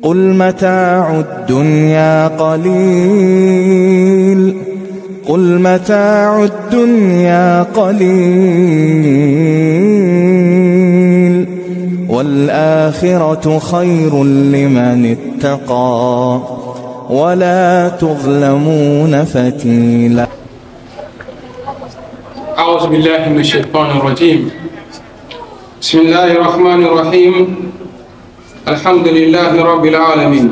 قل متاع الدنيا قليل قل متاع الدنيا قليل والآخرة خير لمن اتقى ولا تظلمون فتيلا. أعوذ بالله من الشيطان الرجيم. بسم الله الرحمن الرحيم. الحمد لله رب العالمين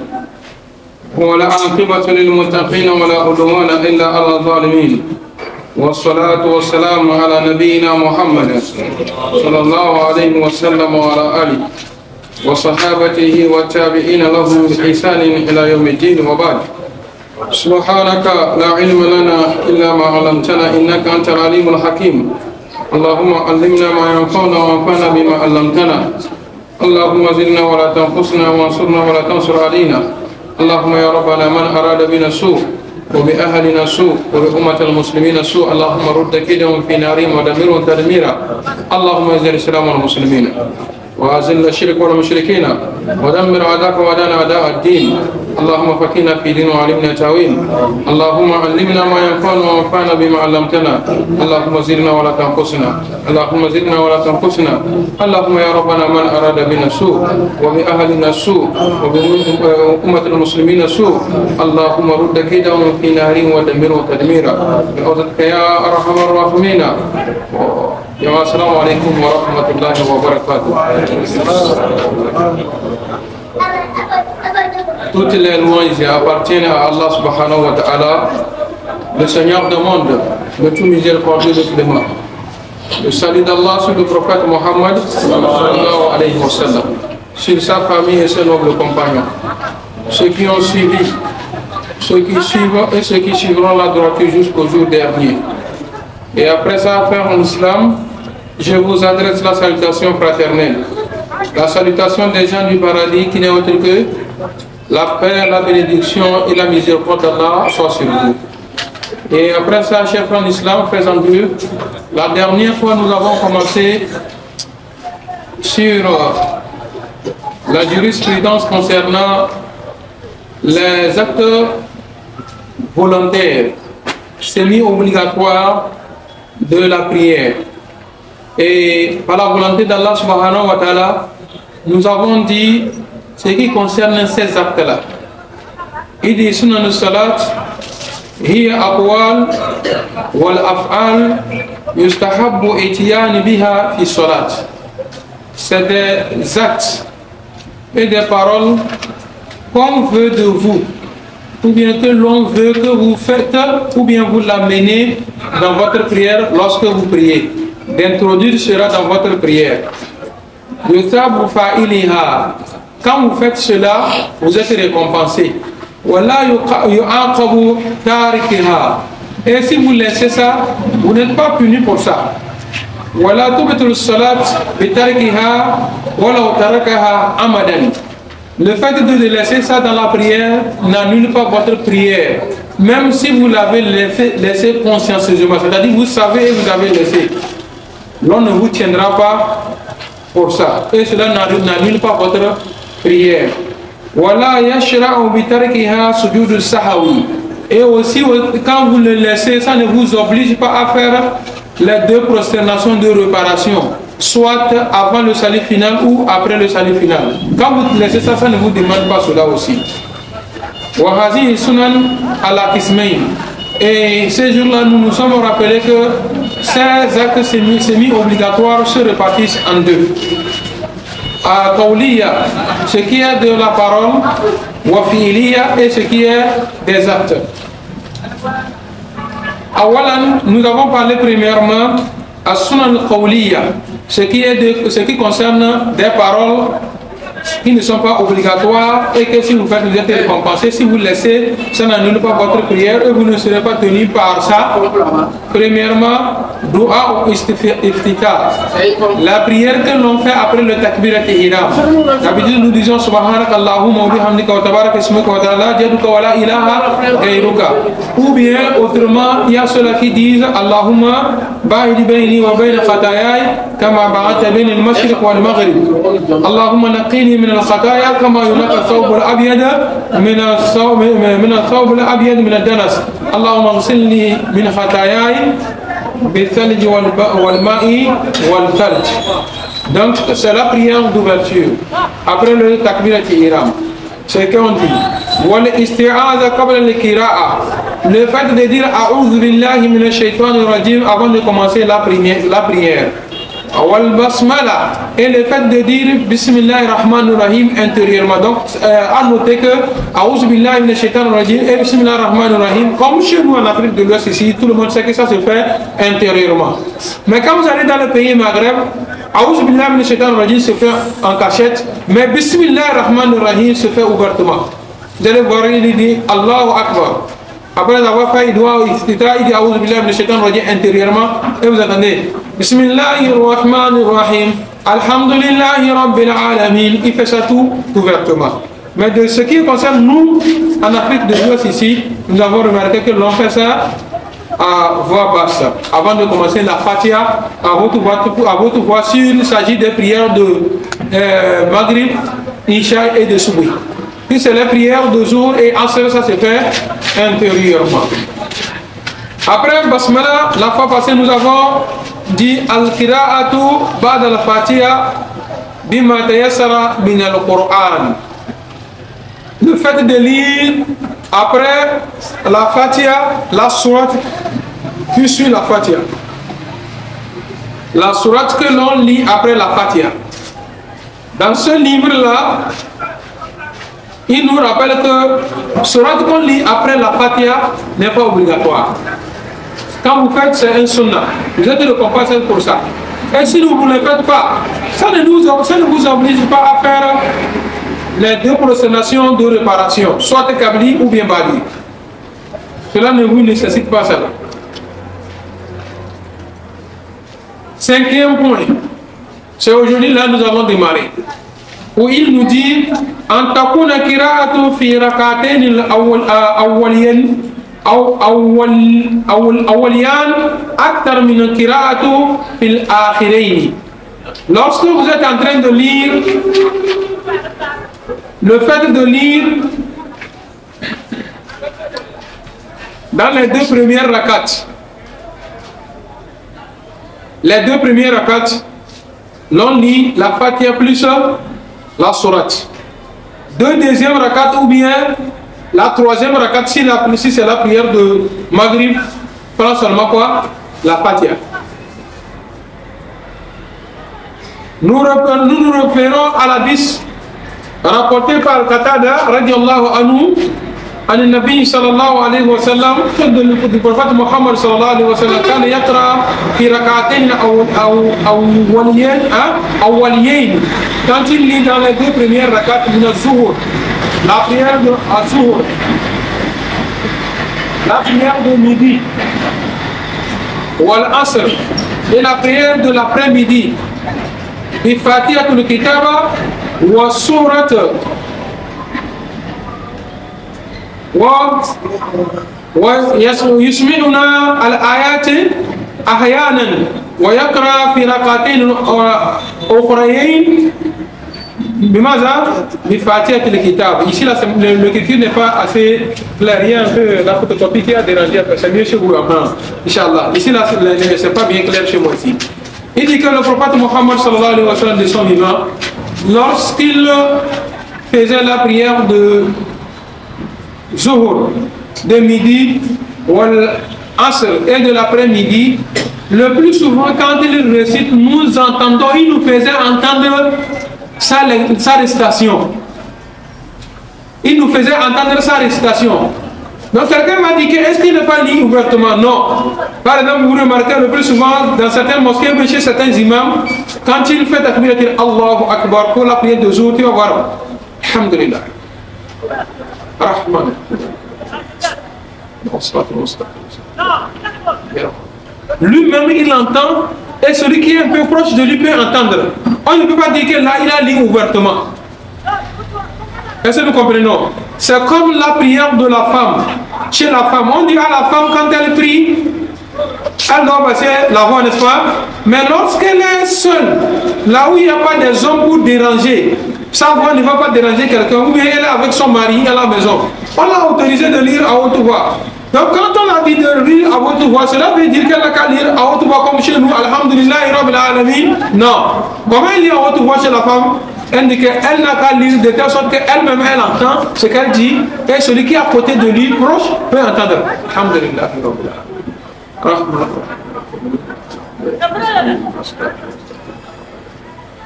ولا عاقبة للمتقين ولا عدوان إلا على الظالمين والصلاة والسلام على نبينا محمد صلى الله عليه وسلم وعلى آله وصحابته والتابعين لهم بإحسان إلى يوم الدين وبعد. سبحانك لا علم لنا إلا ما علمتنا إنك أنت العليم الحكيم. اللهم علمنا ما ينفعنا وانفعنا بما علمتنا. اللهم زدنا ولا تنقصنا وانصرنا ولا تنصر علينا. اللهم يا ربنا من أراد بنا سوء وبأهلنا سوء وبأمة المسلمين سوء اللهم رد كيدهم في نارهم ودمرهم تدميرا. اللهم اعز الإسلام والمسلمين وأذل الشرك والمشركين ودمر أعداءك وأعداءنا أعداء الدين. اللهم فقهنا في دين وعلمنا تاويل. اللهم علمنا ما ينفعنا وانفعنا بما علمتنا. اللهم زدنا ولا تنقصنا. اللهم زدنا ولا تنقصنا. اللهم يا ربنا من أراد بنا سوء وبأهلنا سوء وبأمة المسلمين سوء اللهم رد كيدهم في نارهم ودمرهم تدميرا بعوضك يا أرحم الراحمين. Assalamu alaikum wa rahmatullahi wa barakatuh. Toutes les louanges appartiennent à Allah subhanahu wa ta'ala, le Seigneur du monde, le tout miséricordieux, le clément. Le salut d'Allah sur le prophète Mohammed sallallahu alayhi wa sallam, sur sa famille et ses nobles compagnons, ceux qui ont suivi, ceux qui suivent et ceux qui suivront la droiture jusqu'au jour dernier. Et après ça, frères en islam, je vous adresse la salutation fraternelle. La salutation des gens du paradis qui n'est autre que la paix, la bénédiction et la miséricorde d'Allah soient sur vous. Et après ça, chers frères en islam, frères en Dieu, la dernière fois nous avons commencé sur la jurisprudence concernant les actes volontaires semi-obligatoires de la prière. Et par la volonté d'Allah subhanahu wa ta'ala, nous avons dit ce qui concerne ces actes-là. Il dit sunan al-salat hiya aqwal wal af'al yustahabbu itiyan biha fi salat. C'est des actes et des paroles qu'on veut de vous, ou bien que l'on veut que vous faites, ou bien vous l'amenez dans votre prière lorsque vous priez. D'introduire cela dans votre prière. Quand vous faites cela, vous êtes récompensé. Et si vous laissez ça, vous n'êtes pas puni pour ça. Le fait de laisser ça dans la prière n'annule pas votre prière, même si vous l'avez laissé consciencieusement, c'est-à-dire vous savez et vous avez laissé. L'on ne vous tiendra pas pour ça, et cela n'annule pas votre prière. Et aussi, quand vous le laissez, ça ne vous oblige pas à faire les deux prosternations de réparation, soit avant le salut final ou après le salut final. Quand vous laissez ça, ça ne vous demande pas cela aussi. Et ces jours-là, nous nous sommes rappelés que ces actes semi-obligatoires se répartissent en deux. À Qawliya, ce qui est de la parole, wa fi'liya, et ce qui est des actes. Awalan, nous avons parlé premièrement à Sunan al-Qawliya, ce qui concerne des paroles qui ne sont pas obligatoires et que si vous faites, vous êtes récompensé. Si vous laissez, ça n'annule pas votre prière et vous ne serez pas tenu par ça. Premièrement, dua ou iftita, la prière que l'on fait après le takbir al-ihram. D'habitude, nous disons subhanaka Allahumma wa bihamdika wa tabaraka ismuka wa ta'ala jaduka wa la ilaha ghayruka. Ou bien, autrement, il y a ceux-là qui disent Allahumma باعد بيني وبين خطاياي كما بعدت بين المشرق والمغرب اللهم نقني من الخطايا كما ينقى الثوب الأبيض من الثوب الأبيض من الدنس اللهم اغسلني من خطاياي بالثلج والماء والثلج. Donc c'est la prière d'ouverture. Après le takbirat ihram, c'est qu'on dit wal-isti'aza qabla al-qira'a. Le fait de dire a'udhu billahi minash shaitanir rajim avant de commencer la prière. Wal-basmala, et le fait de dire bismillahir rahmanir rahim intérieurement. Donc à noter que a'udhu billahi minash shaitanir rajim et bismillahir rahmanir rahim, comme chez nous en Afrique de l'Ouest ici, tout le monde sait que ça se fait intérieurement. Mais quand vous allez dans le pays Maghreb, a'udhu billahi minash shaitanir rajim se fait en cachette, mais bismillahir rahmanir rahim se fait ouvertement. Vous allez voir, il dit Allahu Akbar. Après avoir fait, il dit a'udhu billahi minash shaitanir rajim intérieurement, et vous attendez Bismillahir Rahmanir Rahim, Alhamdulillahi Rabbil Alamin. Il fait ça tout ouvertement. Mais de ce qui concerne nous, en Afrique de l'Ouest ici, nous avons remarqué que l'on fait ça à voix basse. Avant de commencer la Fatiha, à votre voix, s'il s'agit des prières de Maghrib, Isha et de Soubi. Puis c'est les prières de jour et Asr, ça se fait intérieurement. Après Basmala, la fois passée, nous avons dit Al-Qira'atu Ba'da al-Fatiha Bima Tayassara min al-Qur'an. Le fait de lire après la Fatiha, la sourate qui suit la Fatiha. La sourate que l'on lit après la Fatiha. Dans ce livre-là, il nous rappelle que sourate qu'on lit après la Fatiha n'est pas obligatoire. Quand vous faites, c'est un sunnah. Vous êtes récompensé pour ça. Et si vous ne le faites pas, ça ne vous oblige pas à faire les deux prosternations de réparation, soit Kabli ou bien Badi. Cela ne vous nécessite pas cela. Cinquième point, c'est aujourd'hui là nous avons démarré, où il nous dit en takuna qira'atu fi rak'atayn al-awwaliyan awwaliyan akthar min qira'atu fil akhirayn. Lorsque vous êtes en train de lire, le fait de lire dans les deux premières rakats, l'on lit la Fatiha plus la sourate. Deux deuxièmes rakats ou bien la troisième rakat, si c'est la prière de Maghrib, prend seulement quoi? La Fatiha. Nous nous référons à l'hadith rapporté par Qatada radiallahu anhu عن النبي صلى الله عليه وسلم du prophète Muhammad صلى الله عليه وسلم كان يقرأ في ركعتين أوليين quand il lit dans les deux premières rakats من الظهر, la prière de Zuhur, la prière de midi, wal asr, et la prière de l'après-midi, bi Fatihatul Kitaba wa surat ويسمعنا الآيات أحيانا ويقرأ في ركعتين أخريين بماذا؟ بفاتحة الكتاب. Ici l'écriture n'est pas assez claire, il y a un peu la photocopie qui a dérangé, c'est mieux chez vous après, Inch'Allah. Ici c'est pas bien clair chez moi ici. Il dit que le prophète Muhammad sallallahu alayhi wa sallam de son vivant, lorsqu'il faisait la prière de Zuhur, de midi, wal asr et de l'après-midi, le plus souvent quand il récite, nous entendons, il nous faisait entendre sa récitation. Il nous faisait entendre sa récitation. Donc quelqu'un m'a dit que est-ce qu'il n'est pas lu ouvertement? Non. Par exemple, vous remarquez le plus souvent dans certaines mosquées, mais chez certains imams, quand il fait takbir, il dit Allahu Akbar pour la prière de Zuhur, tu vas voir. Alhamdulillah. Rahman. Lui-même il entend et celui qui est un peu proche de lui peut entendre. On ne peut pas dire que là il a lu ouvertement. Est-ce que nous comprenons? C'est comme la prière de la femme. Chez la femme, on dit à la femme quand elle prie, elle doit passer la voie, n'est-ce pas? Mais lorsqu'elle est seule, là où il n'y a pas des hommes pour déranger, sa voix ne va pas déranger quelqu'un, ou bien elle est avec son mari à la maison, on l'a autorisé de lire à haute voix. Donc quand on a dit de lire à haute voix, cela veut dire qu'elle n'a qu'à lire à haute voix comme chez nous, Alhamdulillah, Rabbil Alamin. Non. Comment elle lit à haute voix chez la femme? Elle dit qu'elle n'a qu'à lire de telle sorte qu'elle-même elle entend ce qu'elle dit, et celui qui est à côté de lui, proche, peut entendre. Alhamdulillah, Rabbil Alamin.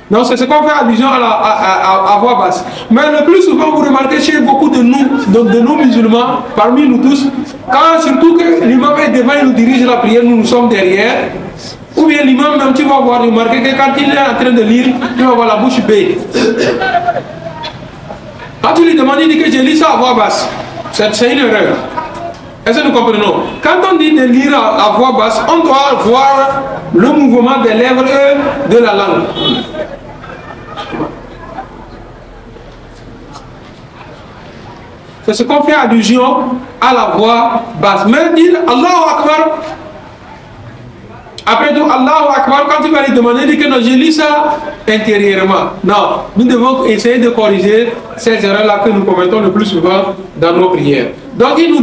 Non, c'est ce qu'on fait allusion à voix basse. Mais le plus souvent, vous remarquez chez beaucoup de nous musulmans, parmi nous tous, quand surtout que l'imam est devant et nous dirige la prière, nous sommes derrière, ou bien l'imam même, tu vas voir, remarquer que quand il est en train de lire, tu vas voir la bouche bée. Quand tu lui demandes, il dit que je lis ça à voix basse. C'est une erreur. Est-ce que nous comprenons? Quand on dit de lire à voix basse, on doit voir le mouvement des lèvres et de la langue. C'est ce qu'on fait allusion à la voix basse. Mais dire Allahu Akbar, après tout, Allahu Akbar, quand tu vas lui demander, il dit que non, je lis ça intérieurement. Non, nous devons essayer de corriger ces erreurs-là que nous commettons le plus souvent dans nos prières. Donc il nous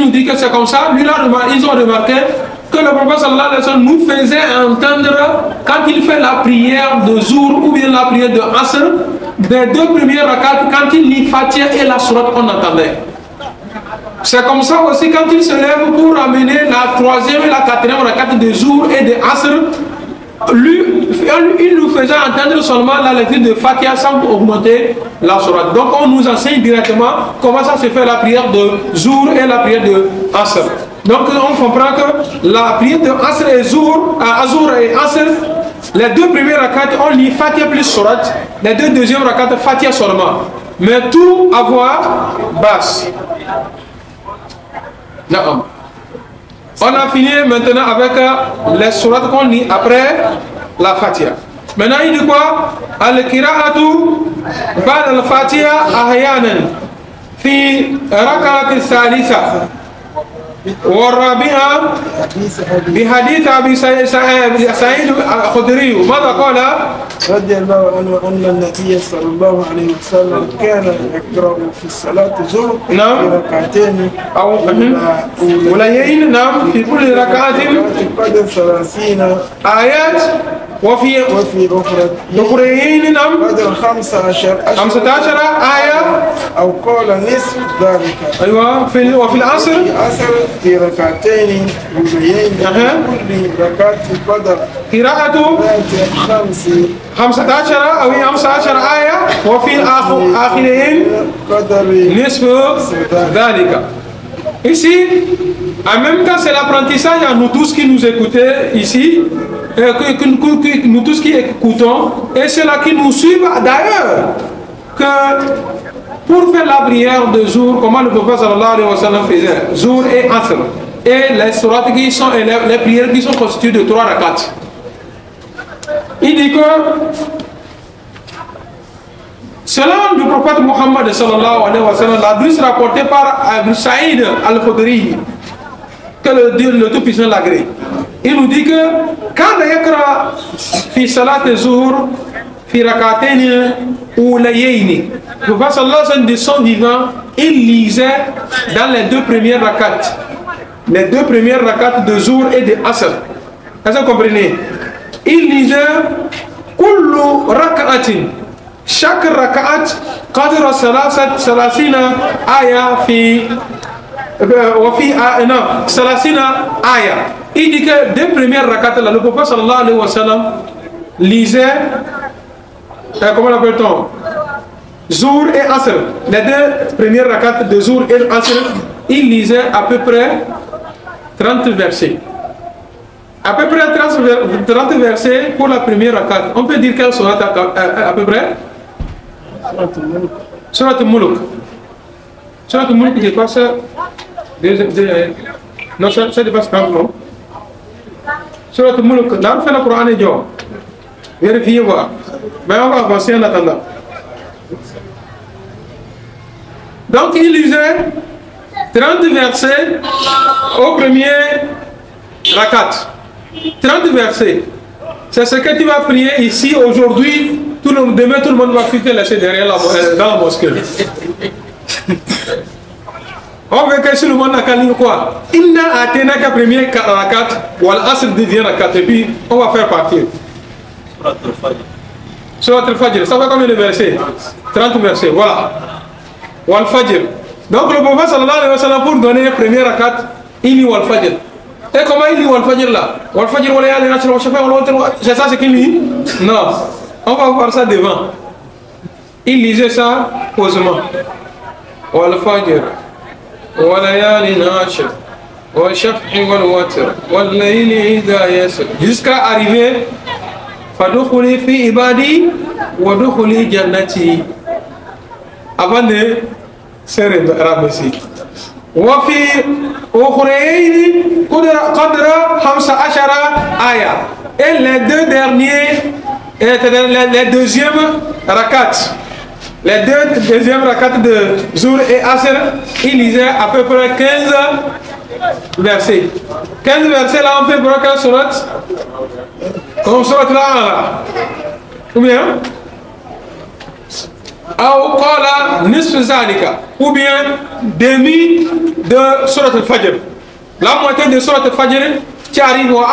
dit que c'est comme ça. Lui, là, ils ont remarqué que le prophète sallallahu alayhi wa sallam nous faisait entendre, quand il fait la prière de Zour ou bien la prière de Asr, des deux premières rakats, quand il lit Fatiha et la sourate, on entendait. C'est comme ça aussi quand il se lève pour amener la troisième et la quatrième rakat de Zour et de Asr, il nous faisait entendre seulement la lecture de Fatiha sans augmenter la sourate. Donc on nous enseigne directement comment ça se fait la prière de Zour et la prière de Asr. Donc on comprend que la prière de Asr et Zour et Asr, les deux premières rakats, on lit Fatiha plus sourate, les deux deuxièmes rakats, Fatiha seulement. Mais tout à voix basse. On a fini maintenant avec les sourates qu'on lit après la Fatiha. Maintenant il dit quoi? Al-Qira'atu ba'da al-Fatiha ahyanan fi rak'at al-thalitha والرابعة بحديث أبي سعيد الخدري ماذا قال؟ رضي الله عنه أن النبي صلى الله عليه وسلم كان يقرأ في الصلاة الظهر في ركعتين أو أوليين. نعم، في كل ركعة قدر 30 آيات وفي أخرين نعم قدر 15 آية أو قال نصف ذلك. أيوة. وفي العصر في ركعتين أوليين كل ركعة قدر قراءة 15 أو 15 آية وفي الآخرين نصف ذلك. Ici, en même temps, c'est l'apprentissage à nous tous qui nous écoutez ici, que nous tous qui écoutons, et ceux-là qui nous suivent d'ailleurs, que pour faire la prière de Zour, comment le prophète sallallahu alayhi wa sallam faisait, Zour et Asr, et les sourates qui sont, et les prières qui sont constituées de 3 rakats. Il dit que selon le prophète Muhammad sallallahu alayhi wa sallam, l'adresse rapportée par Abu Saïd al-Khudri, que le Tout-Puissant l'agrée, il nous dit que quand yakra fi salat zuhr fi rakatain ulayaini, le prophète sallallahu alayhi wa sallam de son vivant, il lisait dans les deux premières rakats, de Zuhr et de Asr. Est-ce que vous comprenez? Il lisait kullu rak'atin, chaque rak'at qadra salasina aya fi salasina aya. Il dit que deux premières rak'at là, le prophète sallallahu alayhi wa sallam lisait comment l'appelle-t-on, Zuhr et Asr. Les deux premières rak'at de Zuhr et Asr, il lisait à peu près 30 versets. À peu près 30 versets pour la première rakat. On peut dire quelle sourate à peu près? Surat al-Mulk. Surat al-Mulk dépasse... Non, ça dépasse 30, non? Surat al-Mulk, là on fait le Coran et Dieu. Vérifiez voir. Mais on va avancer en attendant. Donc il lisait 30 versets au premier rakats, 30 versets. C'est ce que tu vas prier ici aujourd'hui. Demain, tout le monde va te laisser derrière dans la mosquée. On veut que tout le monde n'a qu'à lire quoi? Inna atena ka premier rakat, wal asr deuxième rakat, et puis on va faire partir. Surat al-Fajr, ça fait combien de versets? 30 versets, voilà. Wal Fajr. Donc le prophète sallallahu alayhi wa sallam, pour donner le premier rakat, il lit Wal Fajr. Et comment il lit Wal Fajr là? Wal Fajr, c'est ça ce qu'il lit? Non. On va voir ça devant. Il lisait ça posément. Wal Fajr. Jusqu'à arriver Fadukhuli fi ibadi wa dukhuli jannati, avant de se rabaisser. Wa fi ukhrayn qadra 15 aya. Et les deux derniers, les deuxièmes rakats, les deux deuxièmes rakats de Zuhr et Asr, il lisait à peu près 15 versets. 15 versets là, on fait pour quelle sourate? Comme sourate là. Ou bien ou bien demi de sourate al-Fajr. La moitié de sourate al-Fajr, tu arrives wa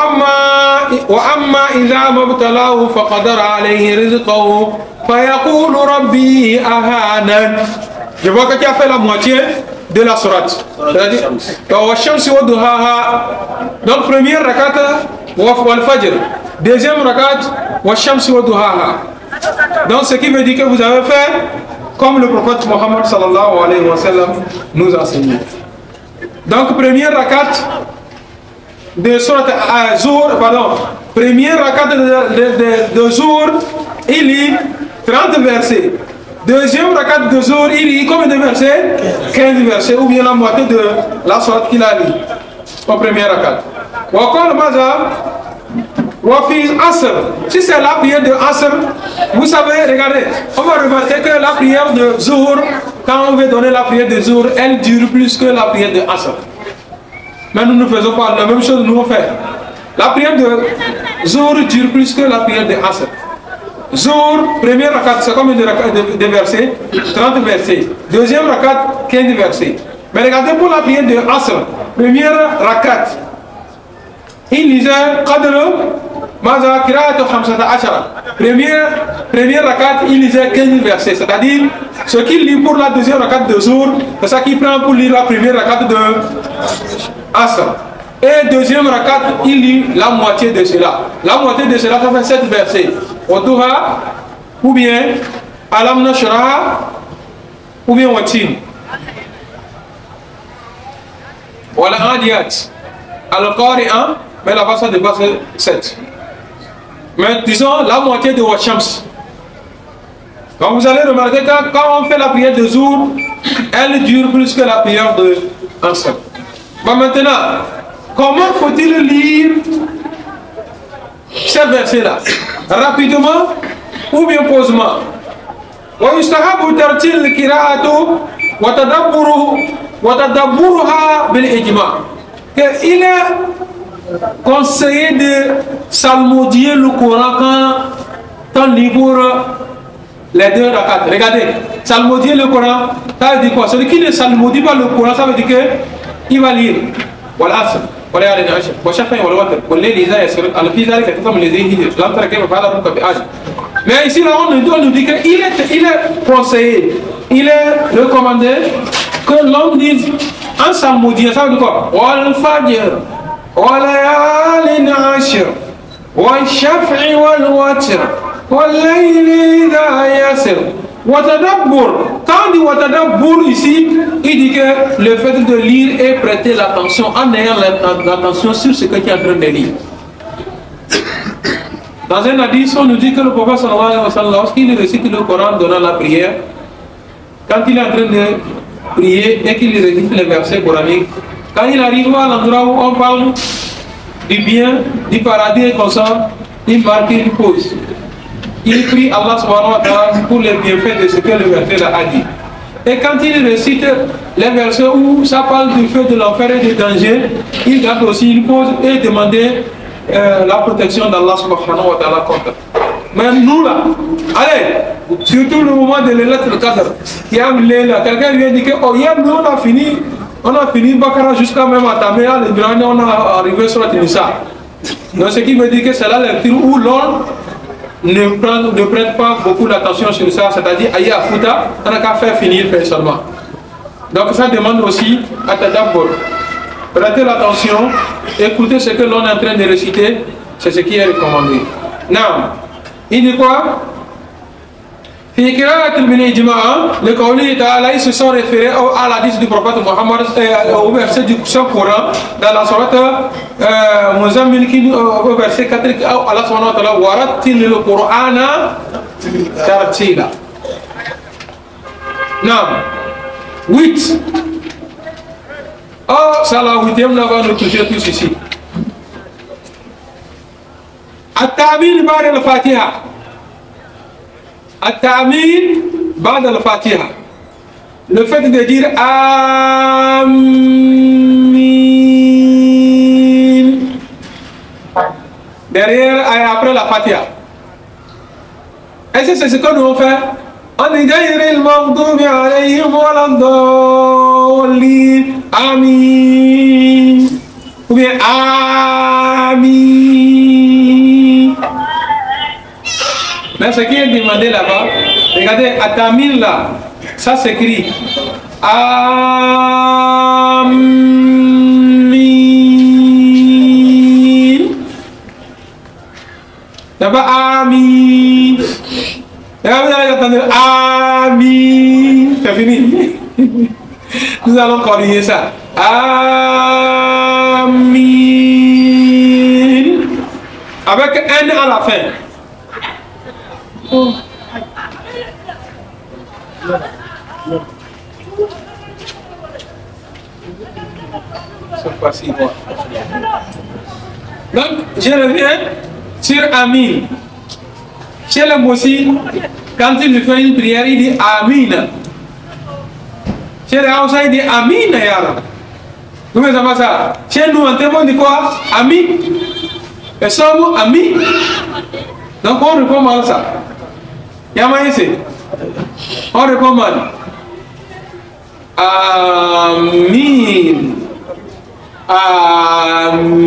amma idha mabtalahu faqadara alayhi rizqahu fayaqulu rabbi ahanan. Je vois que tu as fait la moitié de la sourate. C'est-à-dire, donc première rakat wal fajr, deuxième rakat wa shamsi wa duhaha. Donc ce qui veut dire que vous avez fait comme le prophète Mohammed sallallahu alayhi wa sallam nous a enseigné. Donc première rakat de sourate Zuhr, pardon, première rakat de Zuhr, il lit 30 versets. Deuxième rakat de Zuhr, il lit combien de versets? 15 versets, ou bien la moitié de la sourate qu'il a lu au premier rakat. Si c'est la prière de Asr, vous savez, regardez, on va remarquer que la prière de Zuhr, quand on veut donner la prière de Zuhr, elle dure plus que la prière de Asr. Mais nous ne faisons pas la même chose, nous on fait. La prière de Zuhr dure plus que la prière de Asr. Zuhr, premier rakat, c'est combien de versets? 30 versets. Deuxième rakat, 15 versets. Mais regardez pour la prière de Asr, première rakat, il lisait Qadr Maza Kira'atu 15 ashara. Première rakat, il lisait 15 versets. C'est-à-dire, ce qu'il lit pour la deuxième rakat de Zuhr, c'est ça qu'il prend pour lire la première rakat de Asr. Et deuxième rakat, il lit la moitié de cela. La moitié de cela, ça fait 7 versets. Oduha, ou bien Alam Nashra, ou bien Watin. Voilà Adiyat. Al-Qari'an, mais là-bas ça dépasse 7. Mais disons la moitié de Washams. Donc vous allez remarquer que quand on fait la prière de Zuhr, elle dure plus que la prière de Asr. Bon, maintenant, comment faut-il lire ces versets-là? Rapidement ou bien posément? ويستحب ترتيل القراءة وتدبرها بالإجماع. Il est conseillé de psalmodier le Coran quand on lit pour les deux rakats. Regardez, psalmodier le Coran, ça veut dire quoi? Celui qui ne psalmodie pas le Coran, ça veut dire qu'il va lire. Voilà. Mais ici, là, on nous dit qu'il est conseillé, il est recommandé que l'homme dise en psalmodie, ça veut dire quoi? Wal fajr, wa layalin ashr, wal shaf'i wal watr, wal layli idha yasr. Watadabbur. Quand on dit watadabbur ici, il dit que le fait de lire et prêter l'attention en ayant l'attention sur ce que tu es en train de lire. Dans un hadith, on nous dit que le prophète sallallahu alayhi wa sallam, lorsqu'il récite le Coran donnant la prière, quand il est en train de prier et qu'il récite les versets coraniques, quand il arrive à l'endroit où on parle du bien, du paradis et comme ça, il marque une pause. Il prie Allah subhanahu wa ta'ala pour les bienfaits de ce que le verset a dit. Et quand il récite les versets où ça parle du feu, de l'enfer et du danger, il garde aussi une pause et demander la protection d'Allah subhanahu wa ta'ala contre. Mais nous là, allez, surtout le moment de l'Laylatul Qadr, quelqu'un lui a dit que oh, hier nous on a fini Bakara jusqu'à même Atamé, on a arrivé sur la Nisa. Donc ce qui veut dire que c'est la lecture où l'on ne prête pas beaucoup d'attention sur ça, c'est-à-dire Aya Fouta, on n'a qu'à faire finir seulement. Donc ça demande aussi à Tadabbur. Prêtez l'attention, écoutez ce que l'on est en train de réciter, c'est ce qui est recommandé. Non. Il dit quoi? في قراءة بالإجماع لقوله تعالى ils se sont référés à l'hadith du prophète Mohammed au verset du Saint-Coran dans la sourate Muzammil au verset 4 Allah subhanahu wa ta'ala warattil al-Qur'ana tartila. Non. 8. Oh, ça la 8e là va nous toucher tous ici. At-ta'min ba'da al-Fatiha. At-ta'min ba'da al-Fatiha. Le fait de dire Amin derrière et après la Fatiha. Est-ce que c'est ce que nous on fait? On dit Ghayril maghdubi alayhim waladdallin. Amin. Ou bien Amin. Mais ce qui est demandé là-bas, regardez, Atamil là, ça s'écrit Amin. Là-bas, Amin. Et là, vous allez attendre Amin. C'est fini. Nous allons corriger ça. Amin. Avec N à la fin. Oh. C'est facile. Donc, je reviens sur Amin. Chez le Moussi, quand il fait une prière, il dit Amin. Chez les Hausa, il dit Amin. Vous ne savez pas ça. Chez nous, en témoin, on dit quoi? Amin. Et ça, Amin. Donc, on répond mal ça. Yamaïse. On répond mal. Amin. Amin.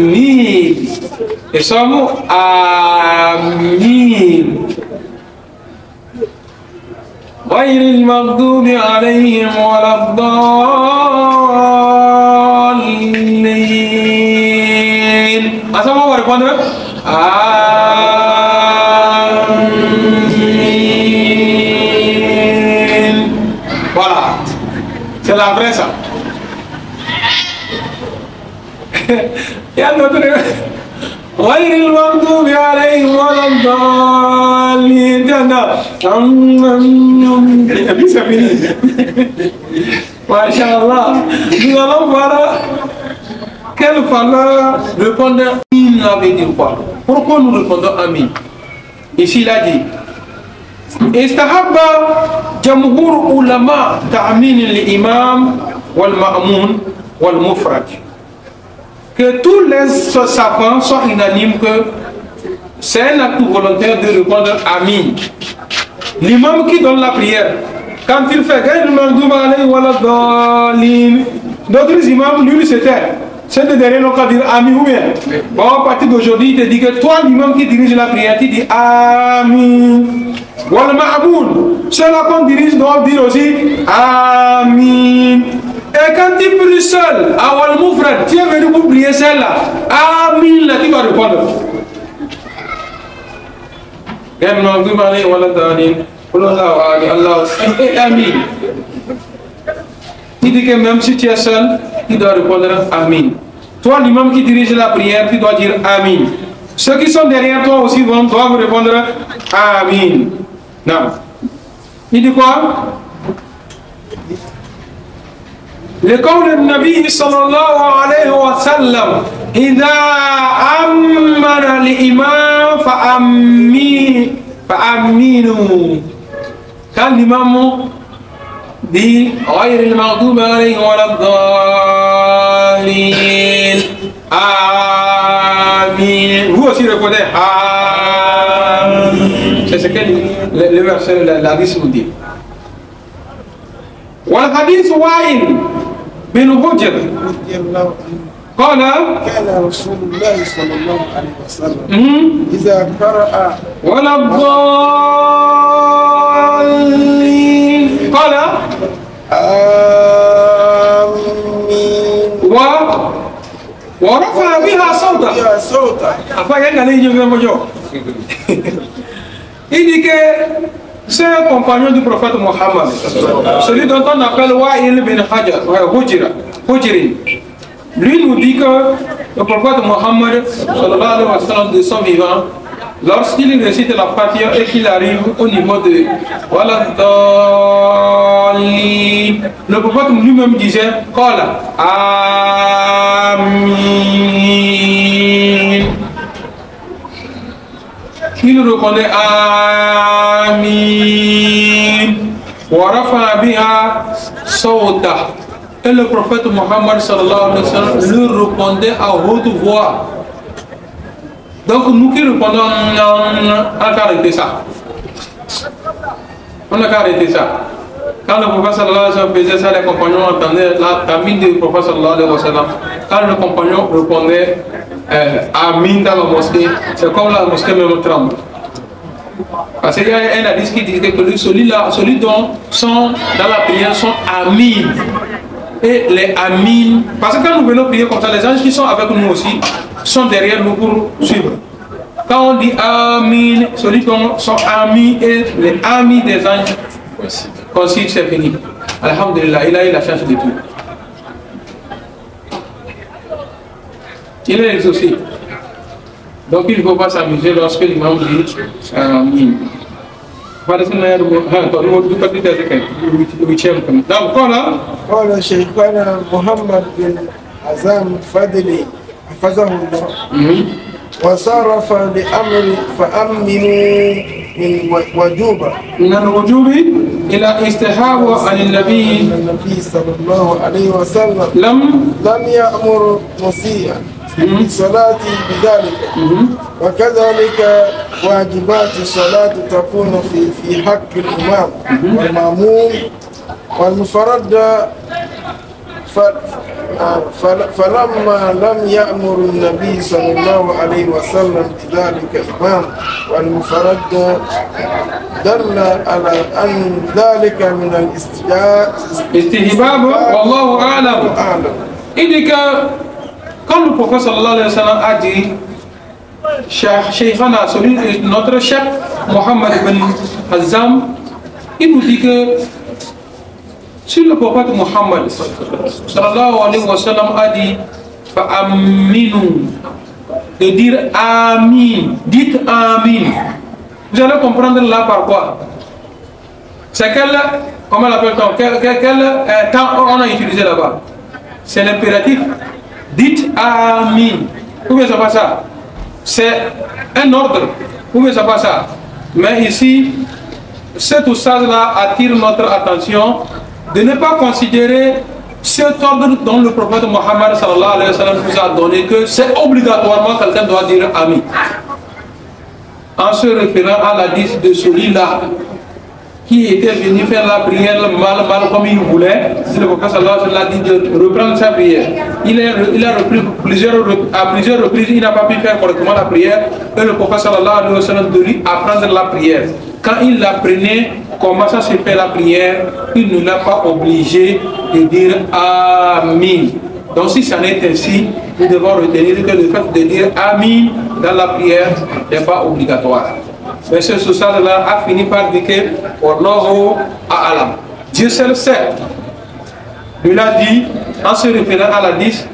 Et ça, Amin. غير المغضوب عليهم ولا الضالين. À ça, on va répondre Amin. Voilà. C'est la vraie ça. Il y a notre غير المغضوب عليهم ولا الضالين. Et puis c'est fini. Masha'Allah. Nous allons voir quelle valeur répondre Amin veut dire quoi. Pourquoi nous répondons Amin? Ici il a dit استحب جمهور علماء تأمين الإمام والمأمون والمفرد. Que tous les savants soient unanimes que c'est un acte volontaire de répondre Amin. L'imam qui donne la prière, quand il fait d'autres imams, lui se tait. C'est de derrière l'on dire Amin ou bien. Bon, à partir d'aujourd'hui, il te dit que toi, l'imam qui dirige la prière, tu dis Amin. Wal Ma'amoun, ceux-là qu'on dirige doivent dire aussi Amin. Et quand tu pries seul, Awal Moufred, tu es venu pour prier celle-là, Amin, là tu vas répondre. Amin. Il dit que même si tu es seul, tu dois répondre Amin. Toi, l'imam qui dirige la prière, tu dois dire Amin. Ceux qui sont derrière toi aussi doivent répondre Amin. Non. Il dit quoi? لقول النبي صلى الله عليه وسلم إذا أمن الإمام فأمينوا. Quand l'imam dit ghayril maghdubi alayhim waladdallin. Amin. Vous aussi répondez Amin. C'est ce que le verset, la hadith nous dit. Wal hadith Wa'il bin Hujr قال كان رسول الله صلى الله عليه وسلم إذا قرأ ولا الضالين قال آمين ورفع بها صوته. يا صوتا. Il dit que c'est un compagnon du prophète Mohammed, celui dont on appelle Wa'il bin Hujr. Lui nous dit que le prophète Mohammed, sallallahu alayhi wa sallam, de son vivant, lorsqu'il récite la Fatiha et qu'il arrive au niveau de Waladali, le prophète lui-même disait Qala Amin. Il répondait Amin. Wa rafa'a biha sawta. Et le prophète Mohammed sallallahu alayhi wa sallam lui répondait à haute voix. Donc nous qui répondons, on a qu'à arrêter ça. On a qu'à arrêter ça. Quand le prophète sallallahu alayhi wa sallam faisait ça, les compagnons entendaient la mine du prophète sallallahu alayhi wa sallam. Quand le compagnon répondait Amin dans la mosquée, c'est comme la mosquée même tremble. Parce qu'il y a un hadith qui dit que celui dont sont dans la prière sont Amin. Et les Amin, parce que quand nous venons prier comme ça, les anges qui sont avec nous aussi sont derrière nous pour suivre. Quand on dit Amin, celui dont sont Amis et les amis des anges considèrent c'est fini. Alhamdulillah, il a eu la chance de tout. Il est exaucé. Donc il ne faut pas s'amuser lorsque l'imam dit Amin. قال شيخنا محمد بن عزام الفضلي حفظه الله وصرف لأمر فأمنوا من وجوبه من الوجوب إلى استحاب عن النبي صلى الله عليه وسلم لم يأمر مسيئا بالصلاة بذلك وكذلك واجبات الصلاة تكون في حق الإمام والمأموم والمفرد فلما لم يأمر النبي صلى الله عليه وسلم بذلك الإمام والمفرد دل على أن ذلك من الاستحباب والله أعلم. Il dit que comme le prophète sallallahu alayhi wa sallam a dit, Shaykhana, notre chef Mohammed ibn Hazam, il nous dit que si le prophète Mohammed sallallahu alayhi wa sallam a dit Fa'aminu, de dire Amin, dites Amin, vous allez comprendre là par quoi. C'est comment l'appelle-t-on, quel temps on a utilisé là-bas. C'est l'impératif. Dites Amin. Ou bien c'est pas ça. C'est un ordre. Ou bien c'est pas ça. Mais ici, cet oustaz-là attire notre attention de ne pas considérer cet ordre dont le prophète Mohammed sallallahu alayhi wa sallam nous a donné que c'est obligatoirement quelqu'un doit dire Amin. En se référant à l'hadith de celui-là qui était venu faire la prière mal comme il voulait, si le prophète sallallahu alayhi wa sallam a dit de reprendre sa prière. Il a repris à plusieurs reprises, il n'a pas pu faire correctement la prière, et le prophète sallallahu alayhi wa sallam de lui apprendre la prière. Quand il l'apprenait, comment ça se fait la prière, il ne l'a pas obligé de dire Amin. Donc si ça n'est ainsi, nous devons retenir que le fait de dire Amin dans la prière n'est pas obligatoire. Mais ce social-là a fini par dire que Wallahu a'lam. Dieu seul sait. Il l'a dit en se référant à la 10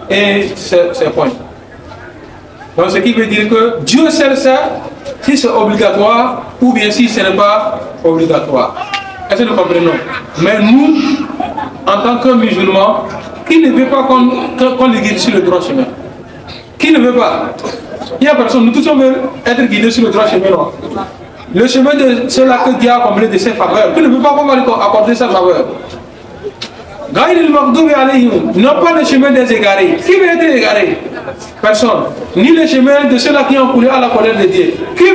et ses points. Donc ce qui veut dire que Dieu seul sait si c'est obligatoire ou bien si ce n'est pas obligatoire. Est-ce que nous comprenons? Mais nous, en tant que musulmans, qui ne veut pas qu'on les guide sur le droit chemin? Qui ne veut pas? Il n'y a personne, nous tous on veut être guidés sur le droit chemin. le chemin de ceux-là que Dieu a comblé de ses faveurs, qui ne peut pas accorder sa faveur. Non pas le chemin des égarés. Qui veut être égaré? Personne. Ni le chemin de ceux-là qui ont coulé à la colère de Dieu. Qui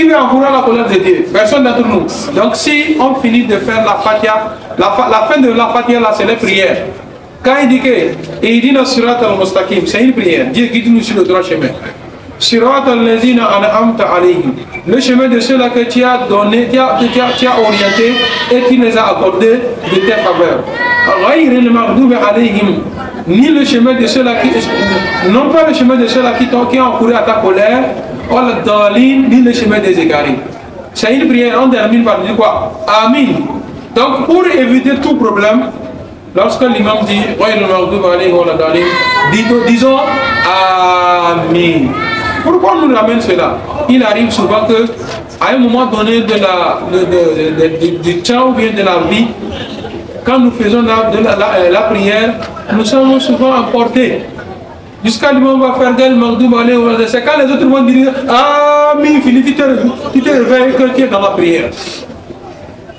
veut encourir à la colère de Dieu? Personne d'entre nous. Donc si on finit de faire la Fatiha, la fin de la Fatiha là, c'est les prières. Quand il dit que il dit dans Surat al-Mustaqim, c'est une prière. Dieu guide-nous sur le droit chemin. Surat al-Lazina an'amta alayhim. Le chemin de ceux-là que tu as donné, tu as orienté et qui les a accordés de tes faveurs. Ni le chemin de ceux-là qui, non pas le chemin de ceux-là qui ont encouru à ta colère, ni le chemin des égarés. C'est une prière, on termine par dire quoi? Amin. Donc pour éviter tout problème, lorsque l'imam dit disons Amin. Pourquoi on nous ramène cela? Il arrive souvent que à un moment donné du temps ou bien de la vie, quand nous faisons la prière, nous sommes souvent emportés. Jusqu'à l'imam va faire d'elle, c'est quand les autres vont dire Amin, fini, tu te réveilles que tu es dans la prière.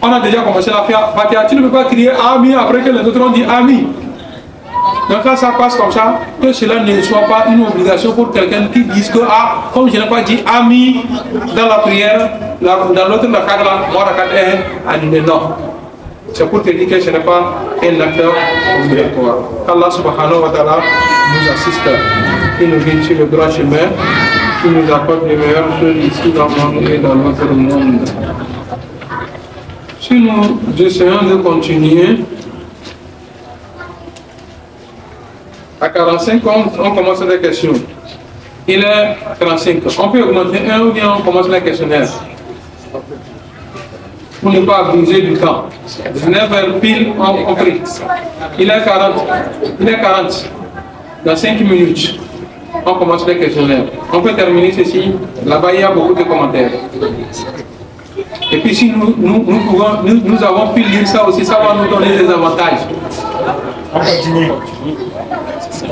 On a déjà commencé la Fatiha, tu ne peux pas crier Amin après que les autres ont dit Amin. Donc quand ça passe comme ça, que cela ne soit pas une obligation pour quelqu'un qui dise que comme je n'ai pas dit Amin dans la prière, dans l'autre rakat est annulé. Non. C'est pour te dire que ce n'est pas un acteur obligatoire. Allah subhanahu wa ta'ala nous assiste, il nous guide sur le droit chemin, il nous apporte les meilleures choses ici dans le monde et dans notre monde. Si nous essayons de continuer, à 45, on commence les questions. Il est 35. On peut augmenter un ou bien on commence les questionnaires. Pour ne pas abuser du temps. 19h pile, on prie. Il est 40. Il est 40. Dans 5 minutes, on commence les questionnaires. On peut terminer ceci. Là-bas, il y a beaucoup de commentaires. Et puis si nous avons pu lire ça aussi, ça va nous donner des avantages. On continue.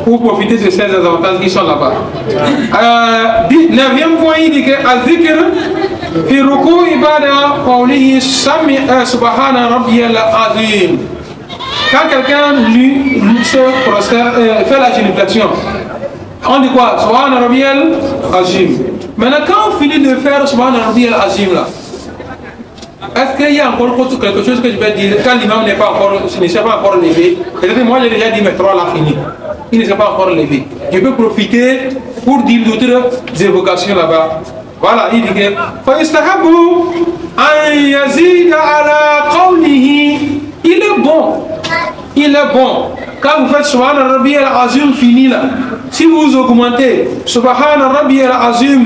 Pour profiter de ces avantages qui sont là-bas. 9e point, il dit que Al-Zikr fi ruku ibada qawlihi subhana rabbiyal azim. Quand quelqu'un fait la génuflexion, on dit quoi? Subhana rabbiyal azim. Maintenant, quand on finit de faire subhana rabbiyal azim là, est-ce qu'il y a encore quelque chose que je vais dire quand l'imam ne s'est pas encore levé? Peut-être moi j'ai déjà dit mais 3 l'a fini. Il ne s'est pas encore levé. Je peux profiter pour dire d'autres évocations là-bas. Voilà, il dit que il est bon. Il est bon. Quand vous faites Subhana Rabbi al-Azim fini là, si vous augmentez Subhana Rabbi al-Azim,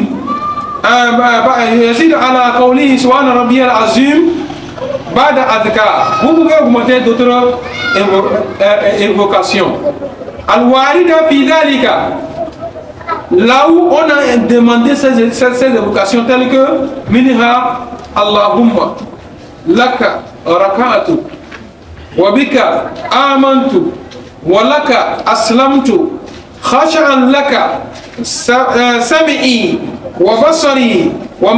vous pouvez augmenter d'autres évocations. Là où on a demandé ces évocations telles que Minha Allahumma Laka Raka'atu Wabika Amantu Walaka Aslamtu Khasha'an Laka Sami'i wa basari wa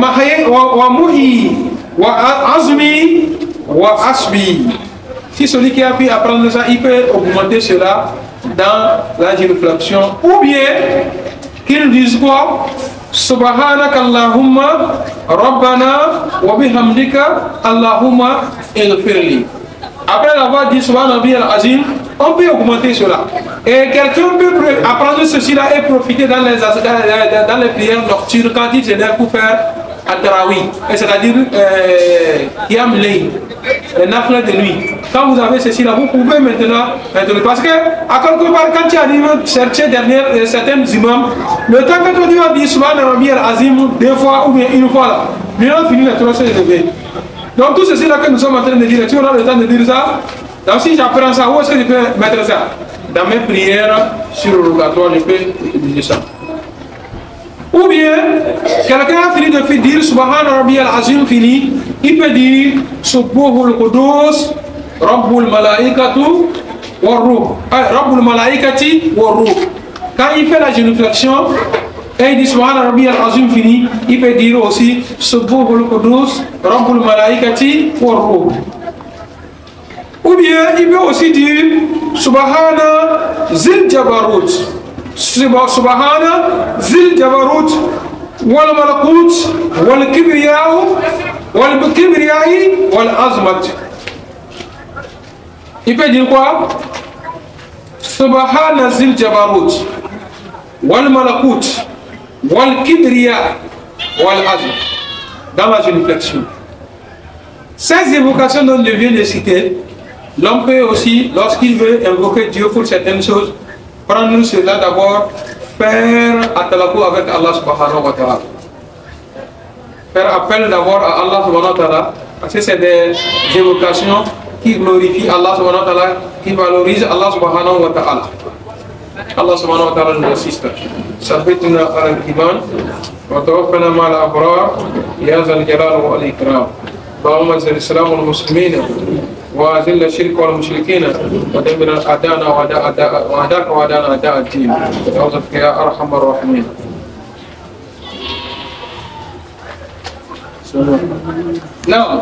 muhi wa azmi wa asbi. Si celui qui a pu apprendre ça, il peut augmenter cela dans la génuflexion, ou bien qu'il dise quoi? Subhanaka Allahumma Rabbana wa bihamdika Allahumma ighfirli. Après avoir dit Subhanallah al-Azim, on peut augmenter cela. Et quelqu'un peut apprendre ceci-là et profiter dans les prières nocturnes quand il s'élève pour faire At-Tarawi, c'est-à-dire Qiyam Layl, les nafila de nuit. Quand vous avez ceci-là, vous pouvez maintenant, parce que à quelque part, quand tu arrives à chercher derrière certains imams, le temps que tu vas dire Subhanallah al-Azim 2 fois ou bien 1 fois là, lui on finit les 3 élevés. Donc tout ceci là que nous sommes en train de dire, tu auras le temps de dire ça. Donc si j'apprends ça, où est-ce que je peux mettre ça? Dans mes prières surrogatoires, je peux utiliser ça. Ou bien, quelqu'un a fini de dire Subhana Rabbi al-Azim fini, il peut dire Subbuhul Qudus, Rabbul Malaikatu, Warruh. Rabbul Malaikati, Warruh. Quand il fait la génuflexion, Et il dit Subhana Rabbi al-Azim fini, il peut dire aussi Subbuhul Qudus, Rabbul Malaikati wa Ruh. Ou bien il peut aussi dire Subhana Zil Jabarut, Subhana Zil Jabarut, wal Malakut, wal Kibriyau, wal Kibriyai, wal Azmat. Il peut dire quoi? Subhana Zil Jabarut, wal Malakut, wal Kibriya, wal Azmat. Dans la génuflexion. Ces évocations dont je viens de citer, l'homme peut aussi, lorsqu'il veut invoquer Dieu pour certaines choses, prendre cela d'abord, faire atalakou avec Allah subhanahu wa ta'ala. Faire appel d'abord à Allah subhanahu wa ta'ala, parce que c'est des évocations qui glorifient Allah subhanahu wa ta'ala, qui valorisent Allah subhanahu wa ta'ala. Allah subhanahu wa ta'ala nous assiste. Sabbitna al-iman, wa tawaffana ma'al abrar, ya zal jalal wa al-ikram. اللهم انزل الاسلام والمسلمين واذل الشرك والمشركين ودمر اعداءنا واعداءك واعداءنا اعداء الدين برحمتك يا ارحم الراحمين. نعم.